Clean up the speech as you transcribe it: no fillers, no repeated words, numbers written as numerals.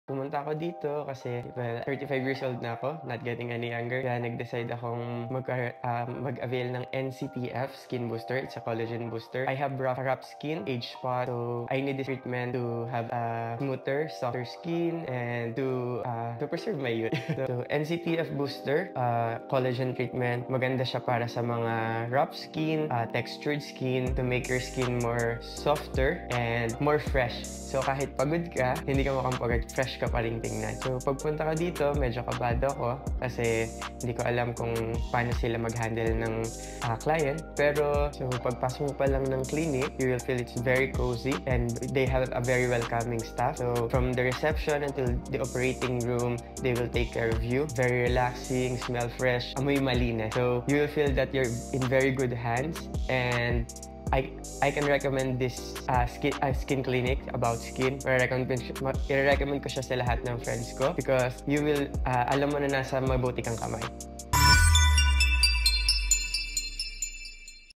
Pumunta ako dito kasi, well, 35 years old na ako, not getting any younger. Kaya nag-decide akong mag-avail ng NCTF Skin Booster. It's a collagen booster. I have rough skin, age spot, so I need this treatment to have a smoother, softer skin and to preserve my youth. So, NCTF Booster, collagen treatment. Maganda siya para sa mga rough skin, textured skin, to make your skin more softer and more fresh. So, kahit pagod ka, hindi ka makampagod, fresh ka pa rin tingnan. So, pagpunta ka dito, medyo kabado ako kasi hindi ko alam kung paano sila mag-handle ng client. Pero, so, pagpasok mo pa lang ng clinic, you will feel it's very cozy and they have a very welcoming staff. So, from the reception until the operating room, they will take care of you. Very relaxing, smell fresh, amoy malinis. So, you will feel that you're in very good hands and I can recommend this skin clinic about skin. I-recommend ko siya sa lahat ng friends ko because you will, alam mo na nasa mabuti kang kamay.